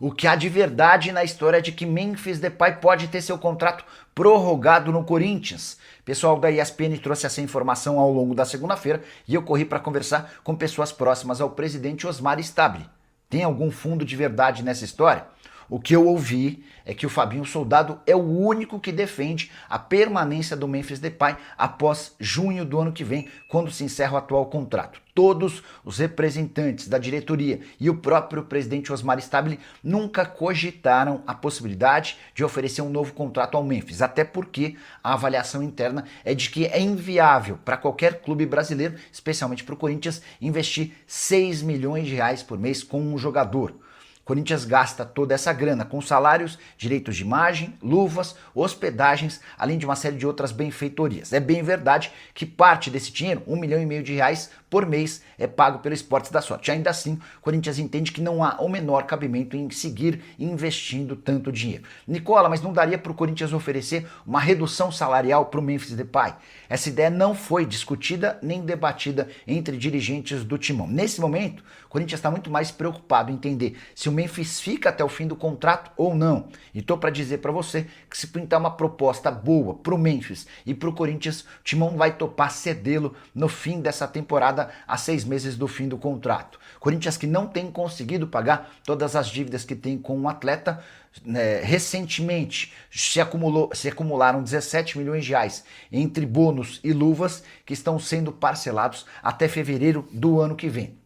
O que há de verdade na história é de que Memphis Depay pode ter seu contrato prorrogado no Corinthians. O pessoal da ESPN trouxe essa informação ao longo da segunda-feira e eu corri para conversar com pessoas próximas ao presidente Osmar Stabile. Tem algum fundo de verdade nessa história? O que eu ouvi é que o Fabinho Soldado é o único que defende a permanência do Memphis Depay após junho do ano que vem, quando se encerra o atual contrato. Todos os representantes da diretoria e o próprio presidente Osmar Stabile nunca cogitaram a possibilidade de oferecer um novo contrato ao Memphis, até porque a avaliação interna é de que é inviável para qualquer clube brasileiro, especialmente para o Corinthians, investir 6 milhões de reais por mês com um jogador. Corinthians gasta toda essa grana com salários, direitos de imagem, luvas, hospedagens, além de uma série de outras benfeitorias. É bem verdade que parte desse dinheiro, 1,5 milhão de reais por mês, é pago pelo Esportes da Sorte. Ainda assim, o Corinthians entende que não há o menor cabimento em seguir investindo tanto dinheiro. Nicola, mas não daria para o Corinthians oferecer uma redução salarial para o Memphis Depay? Essa ideia não foi discutida nem debatida entre dirigentes do Timão. Nesse momento, o Corinthians está muito mais preocupado em entender se o Memphis fica até o fim do contrato ou não. E tô para dizer para você que se pintar uma proposta boa pro Memphis e pro Corinthians, o Timão vai topar cedê-lo no fim dessa temporada, a 6 meses do fim do contrato. Corinthians que não tem conseguido pagar todas as dívidas que tem com o atleta, recentemente se acumularam 17 milhões de reais entre bônus e luvas que estão sendo parcelados até fevereiro do ano que vem.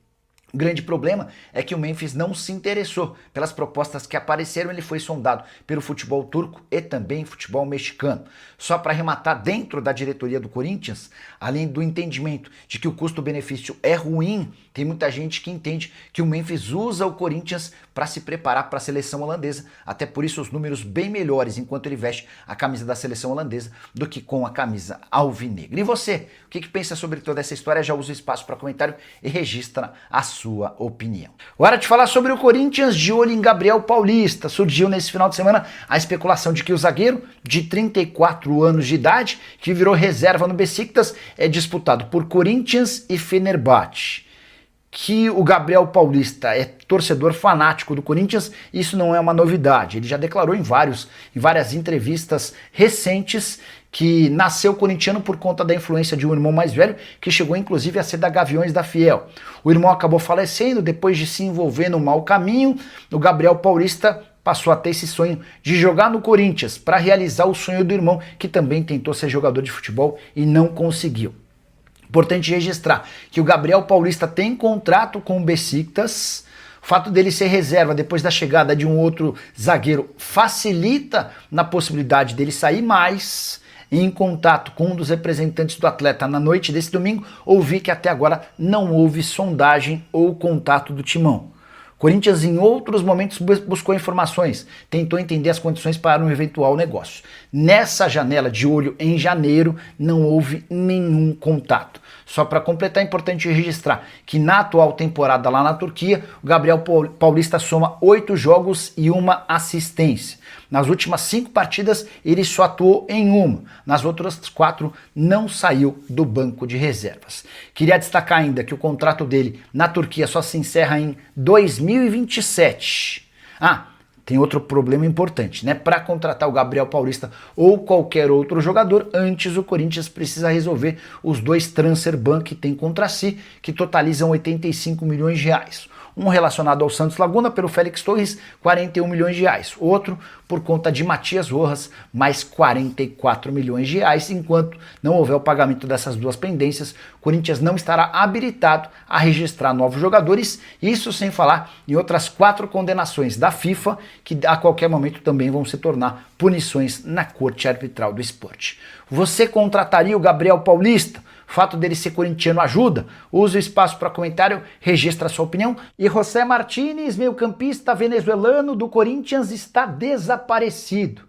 O grande problema é que o Memphis não se interessou pelas propostas que apareceram, ele foi sondado pelo futebol turco e também futebol mexicano. Só para arrematar, dentro da diretoria do Corinthians, além do entendimento de que o custo-benefício é ruim, tem muita gente que entende que o Memphis usa o Corinthians para se preparar para a seleção holandesa, até por isso os números bem melhores enquanto ele veste a camisa da seleção holandesa do que com a camisa alvinegra. E você, o que pensa sobre toda essa história? Já usa o espaço para comentário e registra a sua opinião. Hora de falar sobre o Corinthians de olho em Gabriel Paulista. Surgiu nesse final de semana a especulação de que o zagueiro de 34 anos de idade, que virou reserva no Besiktas, é disputado por Corinthians e Fenerbahçe. Que o Gabriel Paulista é torcedor fanático do Corinthians, isso não é uma novidade. Ele já declarou em várias entrevistas recentes que nasceu corintiano por conta da influência de um irmão mais velho, que chegou inclusive a ser da Gaviões da Fiel. O irmão acabou falecendo depois de se envolver no mau caminho. O Gabriel Paulista passou a ter esse sonho de jogar no Corinthians para realizar o sonho do irmão, que também tentou ser jogador de futebol e não conseguiu. Importante registrar que o Gabriel Paulista tem contrato com o Besiktas. O fato dele ser reserva depois da chegada de um outro zagueiro facilita na possibilidade dele sair mais. Em contato com um dos representantes do atleta na noite desse domingo, ouvi que até agora não houve sondagem ou contato do Timão. Corinthians em outros momentos buscou informações, tentou entender as condições para um eventual negócio. Nessa janela de olho em janeiro não houve nenhum contato. Só para completar, é importante registrar que na atual temporada lá na Turquia, o Gabriel Paulista soma 8 jogos e 1 assistência. Nas últimas 5 partidas, ele só atuou em 1. Nas outras 4, não saiu do banco de reservas. Queria destacar ainda que o contrato dele na Turquia só se encerra em 2027. Tem outro problema importante, né? Para contratar o Gabriel Paulista ou qualquer outro jogador, antes o Corinthians precisa resolver os 2 transfer ban que tem contra si, que totalizam 85 milhões de reais. Um relacionado ao Santos Laguna pelo Félix Torres, 41 milhões de reais. Outro por conta de Matias Rojas, mais 44 milhões de reais. Enquanto não houver o pagamento dessas 2 pendências, o Corinthians não estará habilitado a registrar novos jogadores. Isso sem falar em outras 4 condenações da FIFA, que a qualquer momento também vão se tornar punições na Corte Arbitral do Esporte. Você contrataria o Gabriel Paulista? O fato dele ser corintiano ajuda? Use o espaço para comentário, registra a sua opinião. E José Martínez, meio-campista venezuelano do Corinthians, está desaparecido.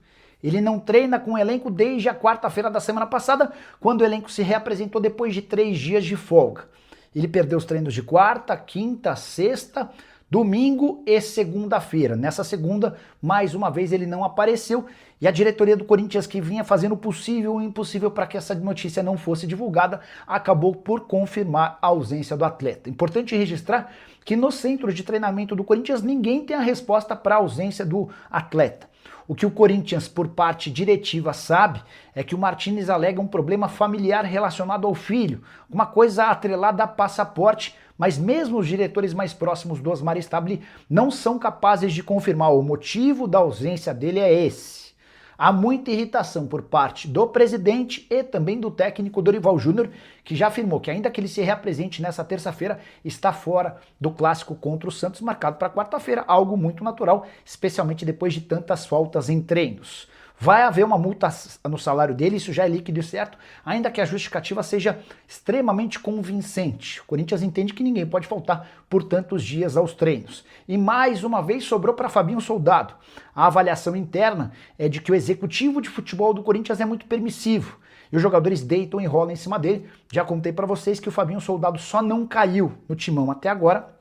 Ele não treina com o elenco desde a quarta-feira da semana passada, quando o elenco se reapresentou depois de 3 dias de folga. Ele perdeu os treinos de quarta, quinta, sexta, domingo e segunda-feira. Nessa segunda, mais uma vez, ele não apareceu e a diretoria do Corinthians, que vinha fazendo o possível e o impossível para que essa notícia não fosse divulgada, acabou por confirmar a ausência do atleta. Importante registrar que no centro de treinamento do Corinthians ninguém tem a resposta para a ausência do atleta. O que o Corinthians, por parte diretiva, sabe é que o Martínez alega um problema familiar relacionado ao filho, uma coisa atrelada a passaporte, mas mesmo os diretores mais próximos do Osmar Stabile não são capazes de confirmar o motivo da ausência dele é esse. Há muita irritação por parte do presidente e também do técnico Dorival Júnior, que já afirmou que ainda que ele se reapresente nessa terça-feira, está fora do clássico contra o Santos, marcado para quarta-feira, algo muito natural, especialmente depois de tantas faltas em treinos. Vai haver uma multa no salário dele, isso já é líquido e certo, ainda que a justificativa seja extremamente convincente. O Corinthians entende que ninguém pode faltar por tantos dias aos treinos. E mais uma vez sobrou para Fabinho Soldado. A avaliação interna é de que o executivo de futebol do Corinthians é muito permissivo. E os jogadores deitam e rolam em cima dele. Já contei para vocês que o Fabinho Soldado só não caiu no timão até agora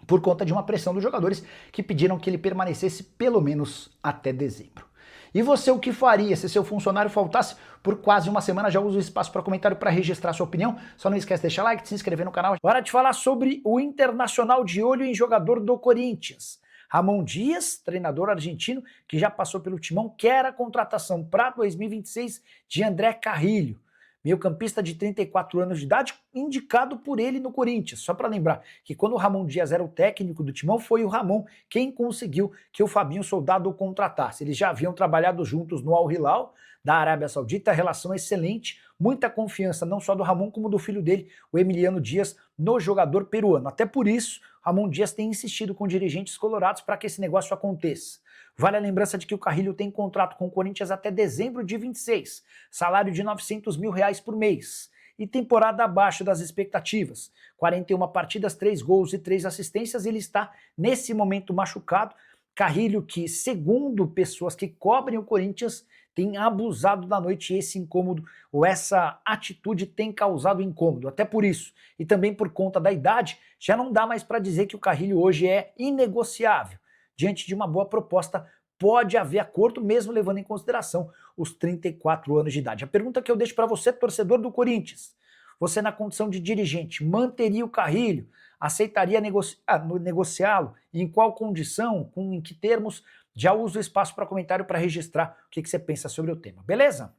por conta de uma pressão dos jogadores que pediram que ele permanecesse pelo menos até dezembro. E você o que faria se seu funcionário faltasse por quase uma semana? Já usa o espaço para comentário para registrar sua opinião. Só não esquece de deixar like, de se inscrever no canal. Hora de falar sobre o Internacional de olho em jogador do Corinthians. Ramon Dias, treinador argentino, que já passou pelo Timão, quer a contratação para 2026 de André Carrilho, meio-campista de 34 anos de idade, indicado por ele no Corinthians. Só para lembrar que quando o Ramon Dias era o técnico do Timão, foi o Ramon quem conseguiu que o Fabinho Soldado o contratasse. Eles já haviam trabalhado juntos no Al Hilal, da Arábia Saudita, relação excelente, muita confiança não só do Ramon como do filho dele, o Emiliano Dias, no jogador peruano. Até por isso, Ramon Dias tem insistido com dirigentes colorados para que esse negócio aconteça. Vale a lembrança de que o Carrilho tem contrato com o Corinthians até dezembro de 26, salário de R$900 mil por mês e temporada abaixo das expectativas. 41 partidas, 3 gols e 3 assistências, ele está nesse momento machucado. Carrilho que, segundo pessoas que cobrem o Corinthians, tem abusado da noite e esse incômodo ou essa atitude tem causado incômodo. Até por isso, e também por conta da idade, já não dá mais para dizer que o Carrilho hoje é inegociável. Diante de uma boa proposta, pode haver acordo, mesmo levando em consideração os 34 anos de idade. A pergunta que eu deixo para você, torcedor do Corinthians, você na condição de dirigente, manteria o Carrilho? Aceitaria negociá-lo? Em qual condição? Em que termos? Já uso o espaço para comentário para registrar o que você pensa sobre o tema, beleza?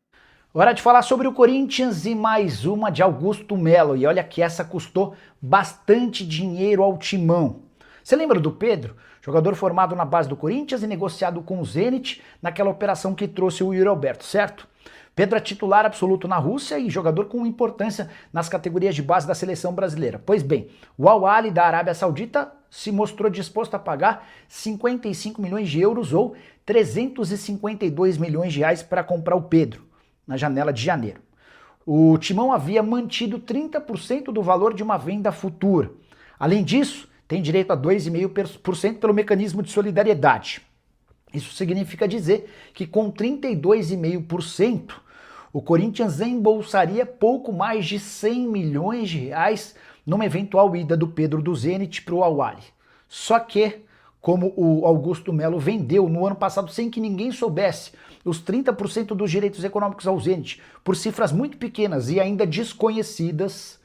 Hora de falar sobre o Corinthians e mais uma de Augusto Melo. E olha que essa custou bastante dinheiro ao Timão. Você lembra do Pedro? Jogador formado na base do Corinthians e negociado com o Zenit naquela operação que trouxe o Yuri Alberto, certo? Pedro é titular absoluto na Rússia e jogador com importância nas categorias de base da seleção brasileira. Pois bem, o Al Ahly da Arábia Saudita se mostrou disposto a pagar 55 milhões de euros ou 352 milhões de reais para comprar o Pedro, na janela de janeiro. O Timão havia mantido 30% do valor de uma venda futura. Além disso, tem direito a 2,5% pelo mecanismo de solidariedade. Isso significa dizer que com 32,5%, o Corinthians embolsaria pouco mais de 100 milhões de reais numa eventual ida do Pedro do Zenit para o Al Ahly. Só que, como o Augusto Melo vendeu no ano passado sem que ninguém soubesse os 30% dos direitos econômicos ao Zenit por cifras muito pequenas e ainda desconhecidas,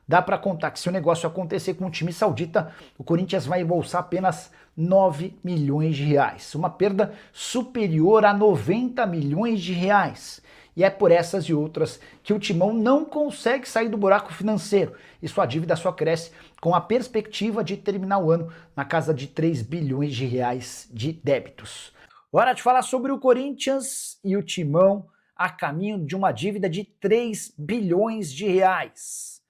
dá para contar que se o negócio acontecer com o time saudita, o Corinthians vai embolsar apenas 9 milhões de reais. Uma perda superior a 90 milhões de reais. E é por essas e outras que o Timão não consegue sair do buraco financeiro e sua dívida só cresce com a perspectiva de terminar o ano na casa de 3 bilhões de reais de débitos. Hora de falar sobre o Corinthians e o Timão a caminho de uma dívida de 3 bilhões de reais.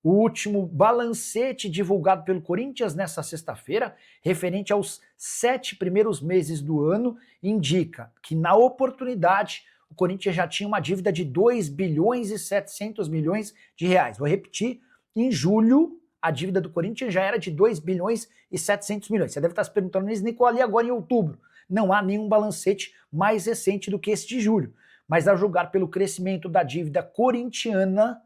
O último balancete divulgado pelo Corinthians nesta sexta-feira, referente aos 7 primeiros meses do ano, indica que na oportunidade o Corinthians já tinha uma dívida de 2 bilhões e 700 milhões de reais. Vou repetir, em julho a dívida do Corinthians já era de 2 bilhões e 700 milhões. Você deve estar se perguntando, Nico, ali agora em outubro. Não há nenhum balancete mais recente do que esse de julho. Mas a julgar pelo crescimento da dívida corintiana,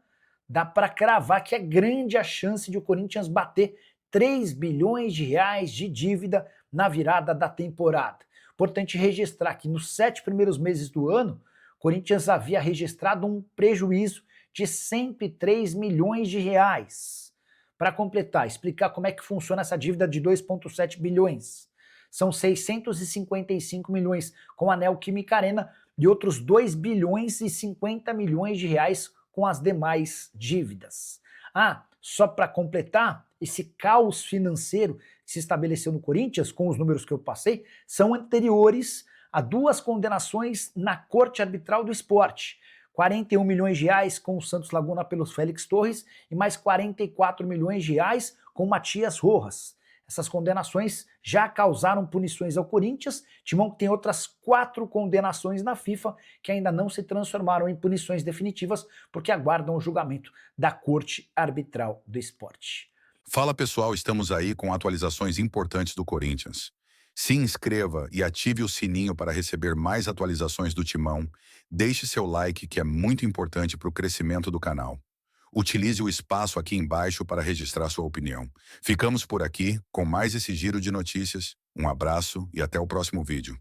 dá para cravar que é grande a chance de o Corinthians bater 3 bilhões de reais de dívida na virada da temporada. Importante registrar que nos 7 primeiros meses do ano, o Corinthians havia registrado um prejuízo de 103 milhões de reais. Para completar, explicar como é que funciona essa dívida de 2,7 bilhões. São 655 milhões com a Neoquímica Arena e outros 2 bilhões e 50 milhões de reais com as demais dívidas. Só para completar, esse caos financeiro que se estabeleceu no Corinthians, com os números que eu passei, são anteriores a 2 condenações na Corte Arbitral do Esporte. 41 milhões de reais com o Santos Laguna pelos Félix Torres e mais 44 milhões de reais com o Matias Rojas. Essas condenações já causaram punições ao Corinthians. Timão tem outras 4 condenações na FIFA que ainda não se transformaram em punições definitivas porque aguardam o julgamento da Corte Arbitral do Esporte. Fala pessoal, estamos aí com atualizações importantes do Corinthians. Se inscreva e ative o sininho para receber mais atualizações do Timão. Deixe seu like, que é muito importante para o crescimento do canal. Utilize o espaço aqui embaixo para registrar sua opinião. Ficamos por aqui com mais esse giro de notícias. Um abraço e até o próximo vídeo.